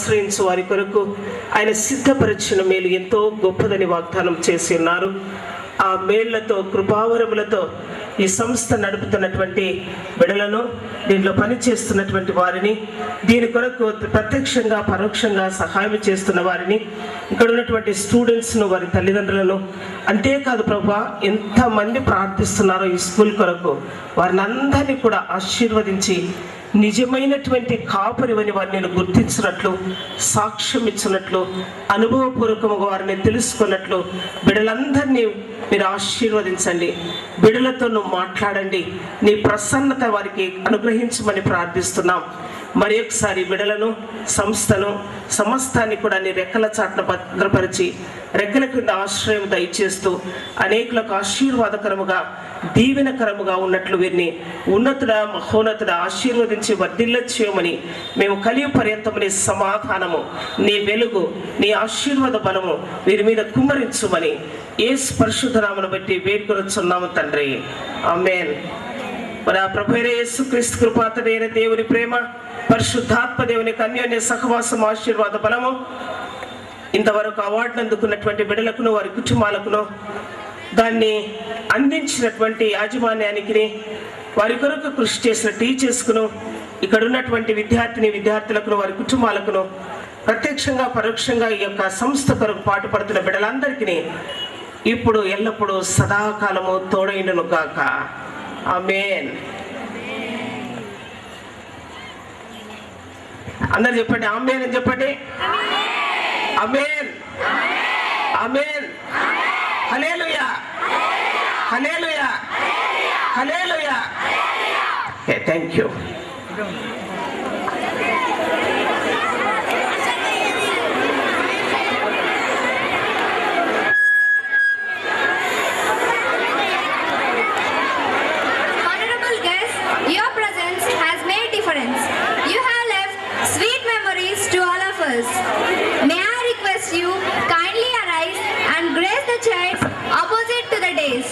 ఆశ్రయించు వారి కొరకు ఆయన సిద్ధపరిచిన మేలు ఎంతో గొప్పదని వాగ్దానం చేసి ఉన్నారు. ఆ మేళ్లతో కృపావరములతో ఈ సంస్థ నడుపుతున్నటువంటి బిడ్డలను, దీనిలో పనిచేస్తున్నటువంటి వారిని, దీని కొరకు ప్రత్యక్షంగా పరోక్షంగా సహాయం చేస్తున్న వారిని, ఇక్కడ ఉన్నటువంటి స్టూడెంట్స్ను, వారి తల్లిదండ్రులను, అంతేకాదు ప్రభువా ఎంతమంది ప్రార్థిస్తున్నారో ఈ స్కూల్ కొరకు, వారిని అందరినీ కూడా ఆశీర్వదించి నిజమైనటువంటి కాపరివని వారిని నేను గుర్తించినట్లు, సాక్ష్యం ఇచ్చినట్లు, అనుభవపూర్వకంగా వారిని తెలుసుకున్నట్లు బిడ్డలందరినీ మీరు ఆశీర్వదించండి. బిడ్డలతో నువ్వు మాట్లాడండి. నీ ప్రసన్నత వారికి అనుగ్రహించమని ప్రార్థిస్తున్నాం. మరి ఒకసారి బిడ్డలను, సంస్థను, సమస్తాన్ని కూడా నీ రెక్కల చాటున భద్రపరిచి రెక్కల క్రింద ఆశ్రయం దయచేస్తూ అనేకులకు ఆశీర్వాదకరముగా, దీవెనకరముగా ఉన్నట్లు వీరిని ఉన్నతుడ మహోన్నతుడ ఆశీర్వదించి వర్ధిల్లచేయమని, మేము కలిగి పర్యంతము నీ సమాధానము, నీ వెలుగు, నీ ఆశీర్వాద బలము వీరి మీద కుమ్మరించుమని యేసు పరిశుద్ధ నామమును బట్టి వేడుకొనుచున్నాము తండ్రి. ఆమేన్. మరి ఆ ప్రభువైన యేసుక్రీస్తు కృపాతుడైన దేవుని ప్రేమ, పరిశుద్ధాత్మ దేవుని అన్యోన్య సహవాసం, ఆశీర్వాద బలము ఇంతవరకు అవార్డును అందుకున్నటువంటి బిడ్డలకును, వారి కుటుంబాలకును, దాన్ని అందించినటువంటి యాజమాన్యానికి, వారి కొరకు కృషి చేసిన టీచర్స్కును, ఇక్కడ ఉన్నటువంటి విద్యార్థులకు, వారి కుటుంబాలకును, ప్రత్యక్షంగా పరోక్షంగా ఈ యొక్క సంస్థ కొరకు పాటుపడుతున్న బిడ్డలందరికీ ఇప్పుడు ఎల్లప్పుడూ సదాకాలము తోడైండును గాక. ఆమేన్. అందరు చెప్పండి ఆమేన్ అని చెప్పండి. Amen, amen, hallelujah, hallelujah, hallelujah. Okay, thank you. May I request you kindly arise and grace the chairs opposite to the dais.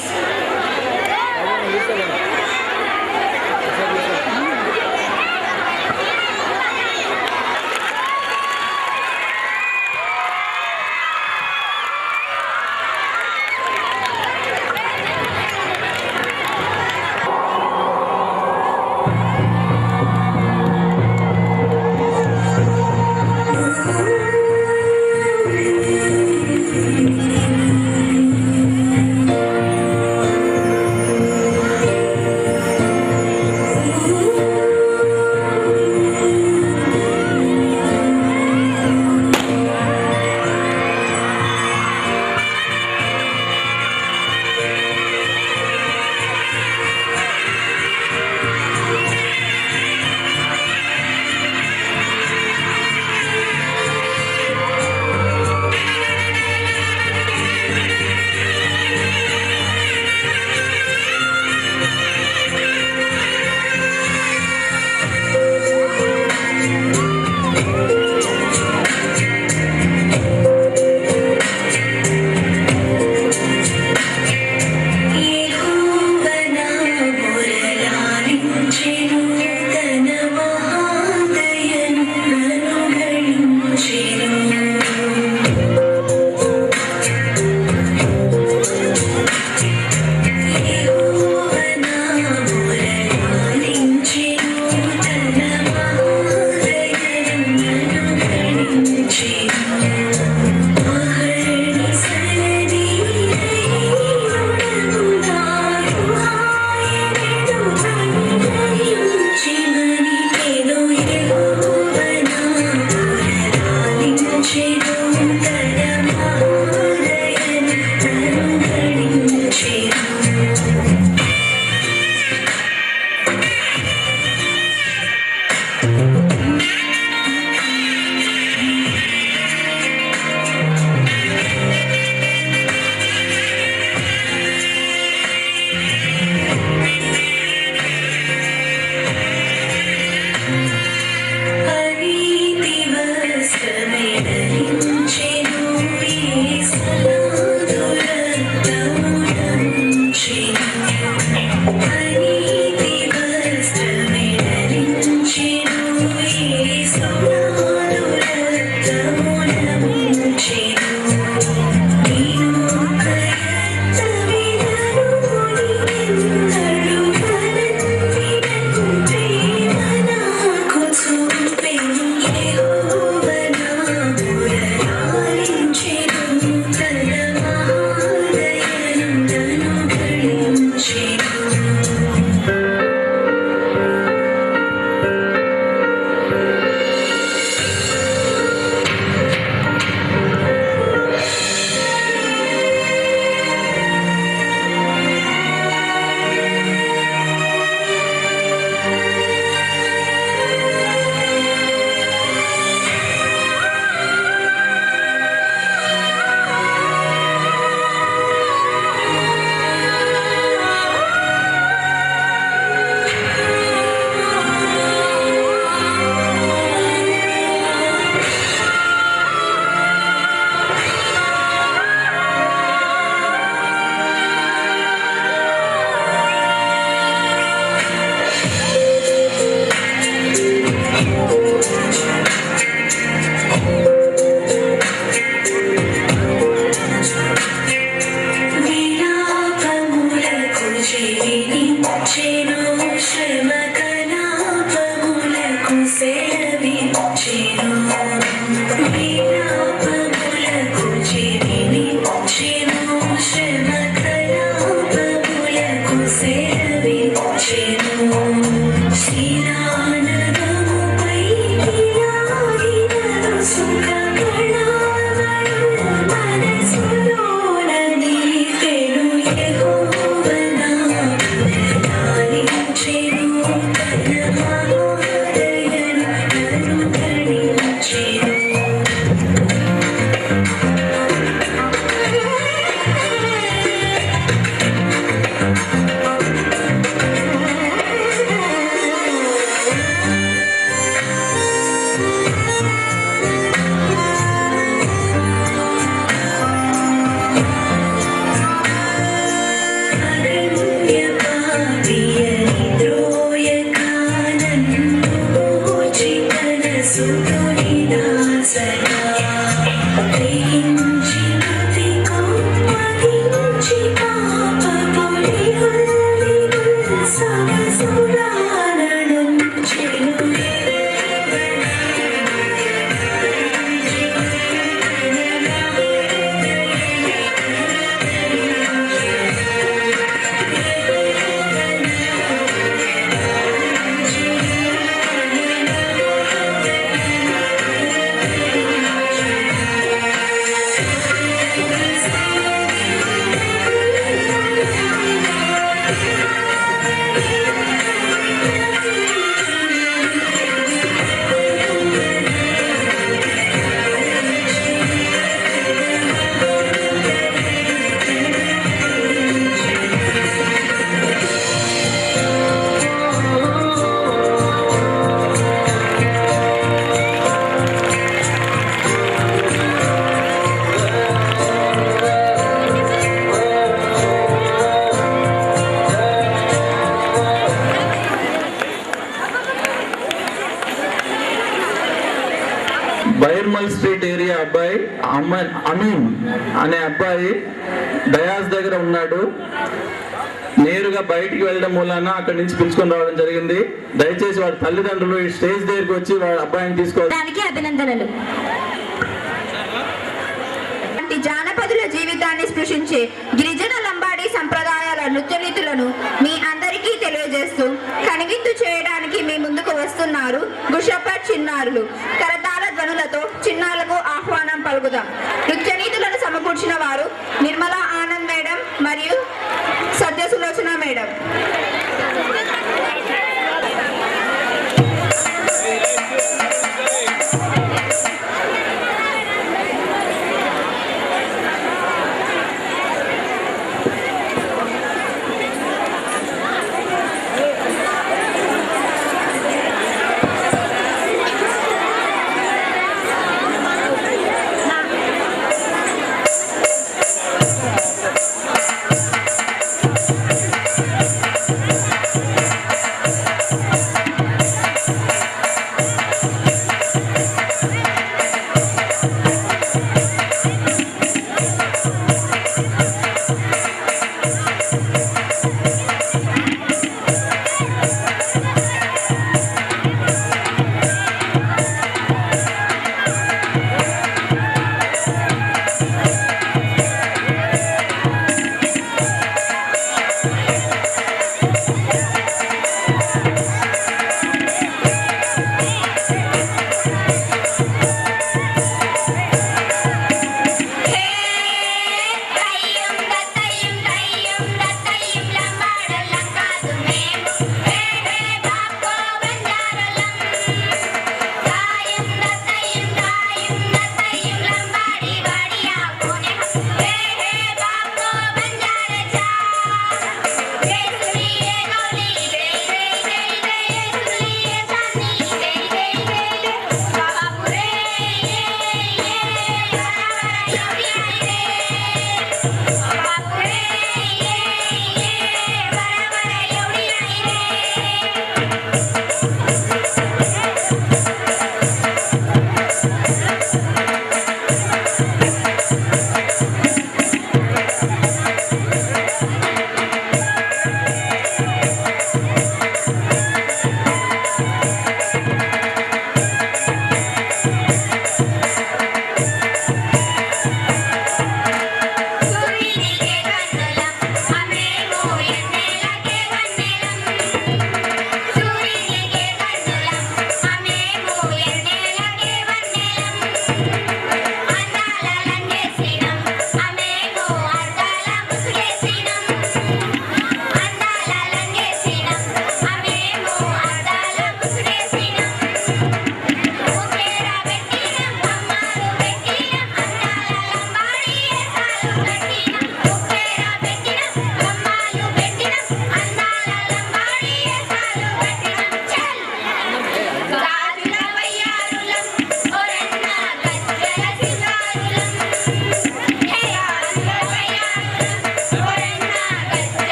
Byrmal street area అబ్బాయి అమీన్ అనే అబ్బాయి డయాస్ దగ్గర ఉన్నాడు. నేరుగా బయటికి వెళ్ళడం మూలాన అక్కడి నుంచి పిలుచుకొని రావడం జరిగింది. దయచేసి వాడి తల్లిదండ్రులు ఈ స్టేజ్ దగ్గరికి వచ్చి వాడి అబ్బాయిని తీసుకోవడానికి అభినందనలు. జానపదుల జీవితాన్ని స్పృశించే గిరిజన లంబాడి సంప్రదాయాల నృత్యరీతులను మీ అందరికీ తెలియజేస్తూ కనువిందు చేయడానికి మీ ముందుకు వస్తున్నారు గుషప్పర్ చిన్నారులు. కరతాళ ధ్వనులతో చిన్నారులకు ఆహ్వానం పలుకుదాం. నృత్యరీతులను సమకూర్చిన వారు నిర్మలా ఆనంద్ మేడం మరియు సత్య సులోచన మేడం.